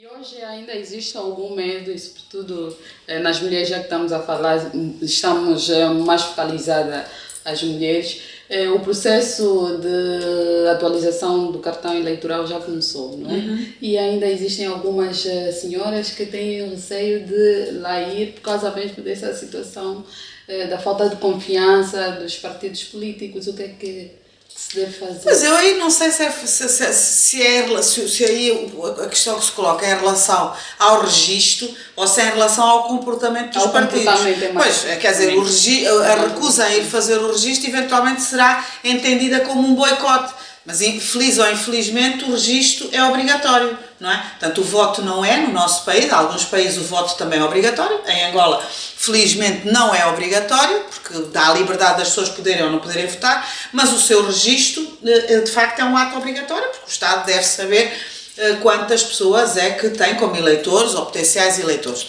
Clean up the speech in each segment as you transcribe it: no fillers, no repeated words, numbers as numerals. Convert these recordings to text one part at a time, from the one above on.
E hoje ainda existe algum medo, e sobretudo nas mulheres, já que estamos a falar, estamos mais focalizadas as mulheres, o processo de atualização do cartão eleitoral já começou, não é? E ainda existem algumas senhoras que têm receio de lá ir por causa mesmo dessa situação da falta de confiança dos partidos políticos. O que é que se deve fazer? Pois eu aí não sei se aí a questão que se coloca é em relação ao registro ou se é em relação ao comportamento dos Ao partidos. comportamento é mais Pois, quer dizer, a recusa em ir fazer o registro eventualmente será entendida como um boicote. Mas, feliz ou infelizmente, o registro é obrigatório, não é? Portanto, o voto não é no nosso país, em alguns países o voto também é obrigatório, em Angola, felizmente, não é obrigatório, porque dá a liberdade das pessoas poderem ou não poderem votar, mas o seu registro, de facto, é um ato obrigatório, porque o Estado deve saber quantas pessoas é que tem como eleitores ou potenciais eleitores.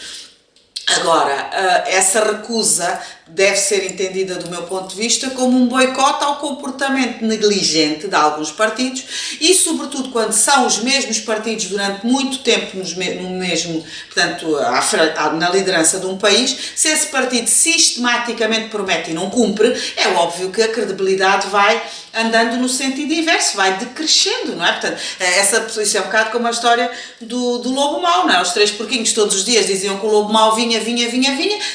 Agora, essa recusa deve ser entendida, do meu ponto de vista, como um boicote ao comportamento negligente de alguns partidos e, sobretudo, quando são os mesmos partidos durante muito tempo no mesmo, portanto, na liderança de um país, se esse partido sistematicamente promete e não cumpre, é óbvio que a credibilidade vai andando no sentido inverso, vai decrescendo, não é? Portanto, isso é um bocado como a história do lobo mau, não é? Os três porquinhos todos os dias diziam que o lobo mau vinha,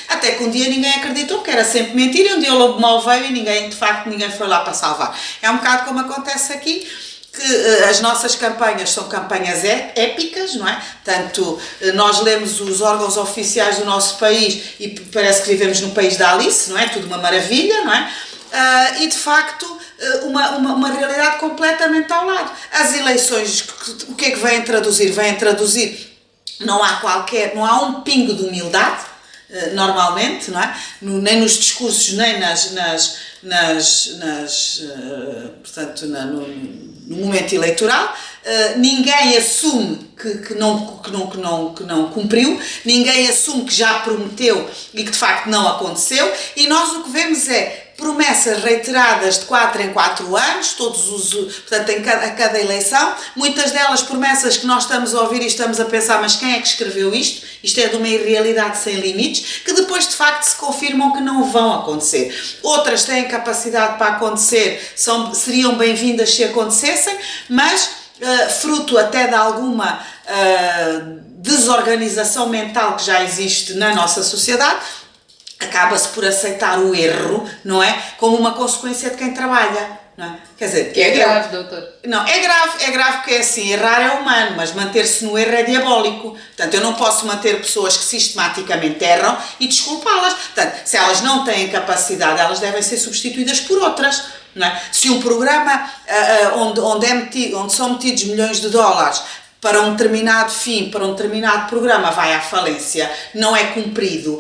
até que um dia ninguém acreditou, que era sempre mentira, e um dia o lobo mau veio e de facto ninguém foi lá para salvar. É um bocado como acontece aqui, que as nossas campanhas são campanhas épicas, não é? Tanto nós lemos os órgãos oficiais do nosso país e parece que vivemos no país da Alice, não é? Tudo uma maravilha, não é? E de facto uma realidade completamente ao lado. As eleições, o que é que vêm traduzir? Vêm traduzir, não há um pingo de humildade, normalmente, não é? Nem nos discursos, nem portanto, no momento eleitoral. Ninguém assume que não cumpriu, ninguém assume que já prometeu e que de facto não aconteceu, e nós o que vemos é promessas reiteradas de 4 em 4 anos, portanto, a cada eleição, muitas delas promessas que nós estamos a ouvir e estamos a pensar, mas quem é que escreveu isto? Isto é de uma irrealidade sem limites, que depois de facto se confirmam que não vão acontecer. Outras têm capacidade para acontecer, seriam bem-vindas se acontecessem, mas fruto até de alguma desorganização mental que já existe na nossa sociedade, acaba-se por aceitar o erro, não é? Como uma consequência de quem trabalha, não é? Quer dizer, É grave, doutor. Não, é grave porque é assim, errar é humano, mas manter-se no erro é diabólico. Portanto, eu não posso manter pessoas que sistematicamente erram e desculpá-las. Portanto, se elas não têm capacidade, elas devem ser substituídas por outras. Não é? Se um programa onde são metidos milhões de dólares para um determinado fim, para um determinado programa vai à falência, não é cumprido,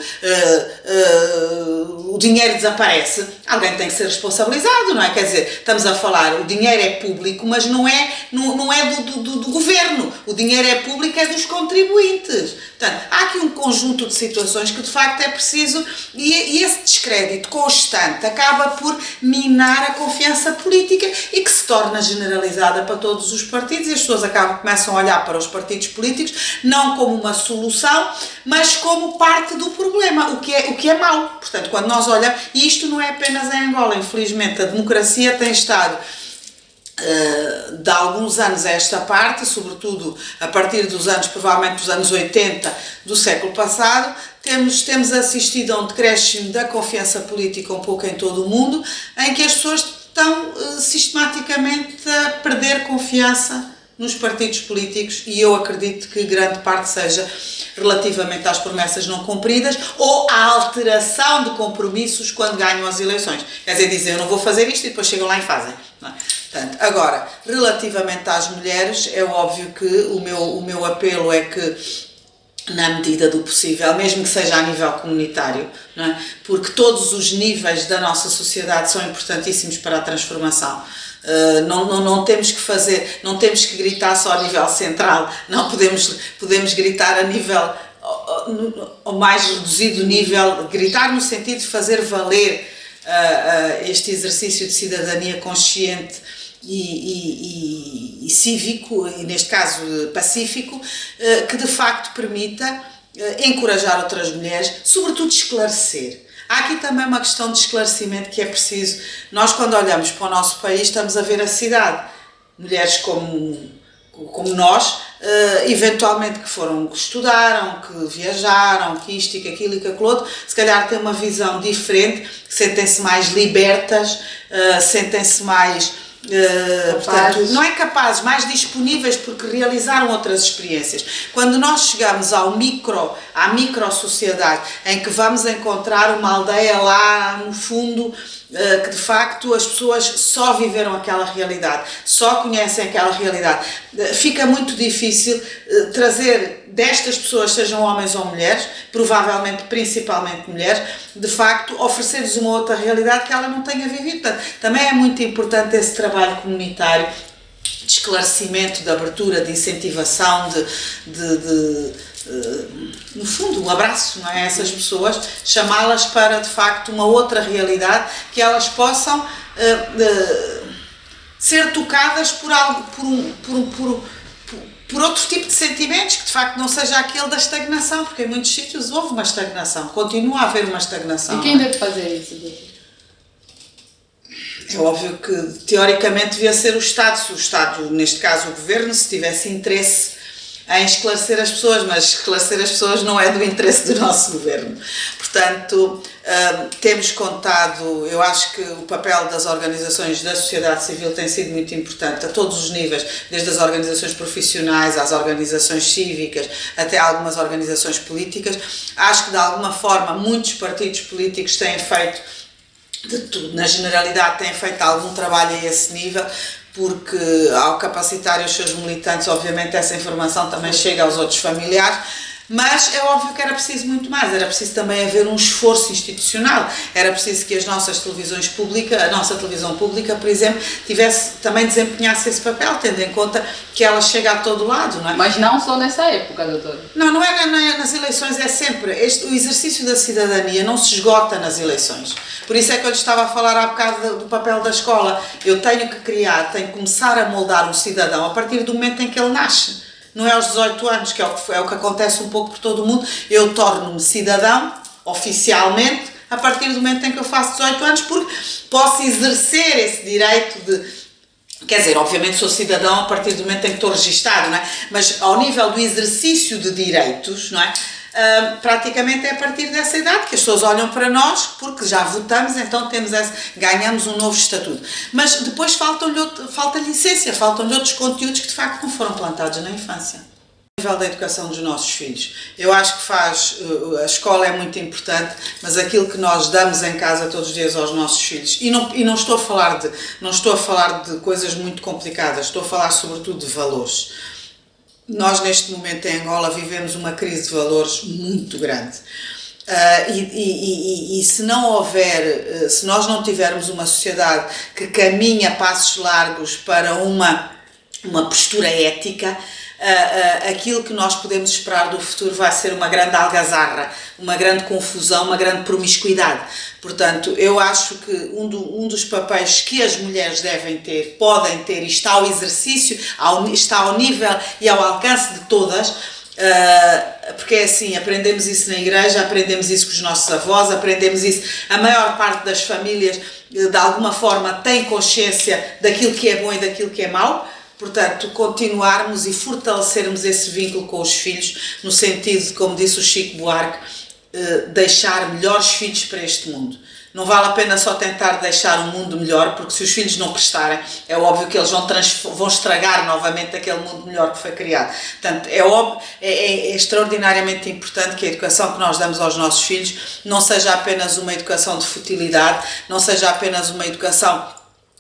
o dinheiro desaparece, alguém tem que ser responsabilizado, não é? Quer dizer, estamos a falar, o dinheiro é público, mas não é do governo, o dinheiro é público, é dos contribuintes. Portanto, há aqui um conjunto de situações que de facto é preciso, e esse descrédito constante acaba por minar a confiança política e que se torna generalizada para todos os partidos, e as pessoas começam a olhar para os partidos políticos não como uma solução, mas como parte do problema, o que é mau. Portanto, quando nós olhamos, e isto não é apenas em Angola, infelizmente, a democracia tem estado de alguns anos a esta parte, sobretudo a partir dos anos, provavelmente dos anos 80 do século passado, temos assistido a um decréscimo da confiança política um pouco em todo o mundo, em que as pessoas estão sistematicamente a perder confiança nos partidos políticos, e eu acredito que grande parte seja relativamente às promessas não cumpridas ou à alteração de compromissos quando ganham as eleições. Quer dizer, eu não vou fazer isto e depois chegam lá e fazem. Não é? Portanto, agora, relativamente às mulheres, é óbvio que o meu apelo é que, na medida do possível, mesmo que seja a nível comunitário, não é? Porque todos os níveis da nossa sociedade são importantíssimos para a transformação. Não temos que gritar só a nível central, não podemos gritar a nível, ao mais reduzido nível, gritar no sentido de fazer valer este exercício de cidadania consciente e cívico, e neste caso pacífico, que de facto permita encorajar outras mulheres, sobretudo esclarecer. Há aqui também uma questão de esclarecimento que é preciso. Nós, quando olhamos para o nosso país, estamos a ver a cidade. Mulheres como nós, eventualmente que estudaram, que viajaram, que isto e que aquilo e que aquilo outro, se calhar têm uma visão diferente, sentem-se mais libertas, sentem-se mais... portanto, não é capazes, mais disponíveis porque realizaram outras experiências. Quando nós chegamos à micro-sociedade, em que vamos encontrar uma aldeia lá no fundo, que de facto as pessoas só viveram aquela realidade, só conhecem aquela realidade, fica muito difícil trazer destas pessoas, sejam homens ou mulheres, provavelmente principalmente mulheres, de facto oferecer-lhes uma outra realidade que ela não tenha vivido. Portanto, também é muito importante esse trabalho comunitário de esclarecimento, de abertura, de incentivação, no fundo, um abraço, não é? A essas pessoas, chamá-las para de facto uma outra realidade, que elas possam ser tocadas por algo, por outro tipo de sentimentos, que de facto não seja aquele da estagnação, porque em muitos sítios houve uma estagnação, continua a haver uma estagnação. E quem deve fazer isso? É óbvio que teoricamente devia ser o Estado, neste caso o Governo, se tivesse interesse em esclarecer as pessoas, mas esclarecer as pessoas não é do interesse do nosso Governo. Portanto, temos contado, eu acho que o papel das organizações da sociedade civil tem sido muito importante a todos os níveis, desde as organizações profissionais às organizações cívicas, até algumas organizações políticas. Acho que de alguma forma muitos partidos políticos têm feito de tudo, na generalidade têm feito algum trabalho a esse nível, porque ao capacitarem os seus militantes, obviamente essa informação também chega aos outros familiares, mas é óbvio que era preciso muito mais, era preciso também haver um esforço institucional, era preciso que as nossas televisões públicas, a nossa televisão pública, por exemplo, também desempenhasse esse papel, tendo em conta que ela chega a todo lado, não é? Mas não só nessa época, doutora. Não é nas eleições, é sempre, o exercício da cidadania não se esgota nas eleições. Por isso é que eu lhe estava a falar há bocado do papel da escola. Eu tenho que começar a moldar um cidadão a partir do momento em que ele nasce. Não é aos 18 anos, que é o que acontece um pouco por todo o mundo. Eu torno-me cidadão, oficialmente, a partir do momento em que eu faço 18 anos, porque posso exercer esse direito de... Quer dizer, obviamente sou cidadão a partir do momento em que estou registado, não é? Mas ao nível do exercício de direitos, não é? Praticamente é a partir dessa idade que as pessoas olham para nós, porque já votamos, então ganhamos um novo estatuto. Mas depois falta-lhe essência, faltam-lhe outros conteúdos que de facto não foram plantados na infância. A nível da educação dos nossos filhos, eu acho que a escola é muito importante, mas aquilo que nós damos em casa todos os dias aos nossos filhos, e não estou a falar de coisas muito complicadas, estou a falar sobretudo de valores. Nós, neste momento, em Angola, vivemos uma crise de valores muito grande. Se nós não tivermos uma sociedade que caminha a passos largos para uma postura ética, aquilo que nós podemos esperar do futuro vai ser uma grande algazarra, uma grande confusão, uma grande promiscuidade. Portanto, eu acho que um dos papéis que as mulheres devem ter, podem ter, e está ao exercício, está ao nível e ao alcance de todas, porque é assim, aprendemos isso na igreja, aprendemos isso com os nossos avós, aprendemos isso, a maior parte das famílias de alguma forma tem consciência daquilo que é bom e daquilo que é mau. Portanto, continuarmos e fortalecermos esse vínculo com os filhos, no sentido de, como disse o Chico Buarque, deixar melhores filhos para este mundo. Não vale a pena só tentar deixar um mundo melhor, porque se os filhos não prestarem, é óbvio que eles vão estragar novamente aquele mundo melhor que foi criado. Portanto, é extraordinariamente importante que a educação que nós damos aos nossos filhos não seja apenas uma educação de futilidade, não seja apenas uma educação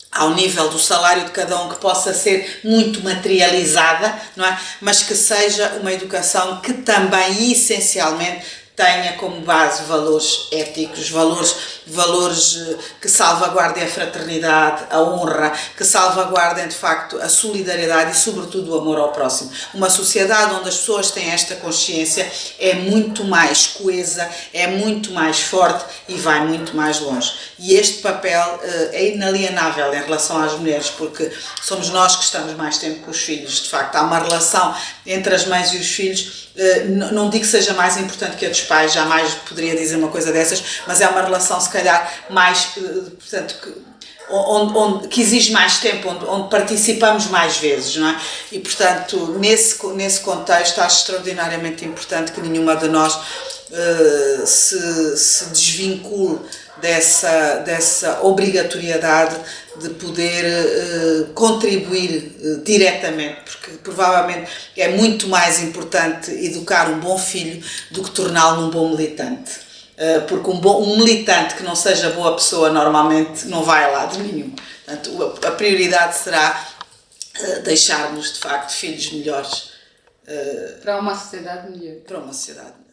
ao nível do salário de cada um, que possa ser muito materializada, não é? Mas que seja uma educação que também, essencialmente, tenha como base valores éticos, valores que salvaguardem a fraternidade, a honra, que salvaguardem de facto a solidariedade e sobretudo o amor ao próximo. Uma sociedade onde as pessoas têm esta consciência é muito mais coesa, é muito mais forte e vai muito mais longe. E este papel é inalienável em relação às mulheres, porque somos nós que estamos mais tempo com os filhos. De facto, há uma relação entre as mães e os filhos, não digo que seja mais importante que a dos pais, jamais poderia dizer uma coisa dessas, mas é uma relação se calhar mais, portanto, que exige mais tempo, onde participamos mais vezes, não é? E portanto, nesse contexto, acho extraordinariamente importante que nenhuma de nós se desvincule dessa obrigatoriedade de poder contribuir diretamente, porque provavelmente é muito mais importante educar um bom filho do que torná-lo um bom militante. Porque um militante que não seja boa pessoa normalmente não vai a lado nenhum. Portanto, a prioridade será deixarmos de facto filhos melhores para uma sociedade melhor. Para uma sociedade melhor.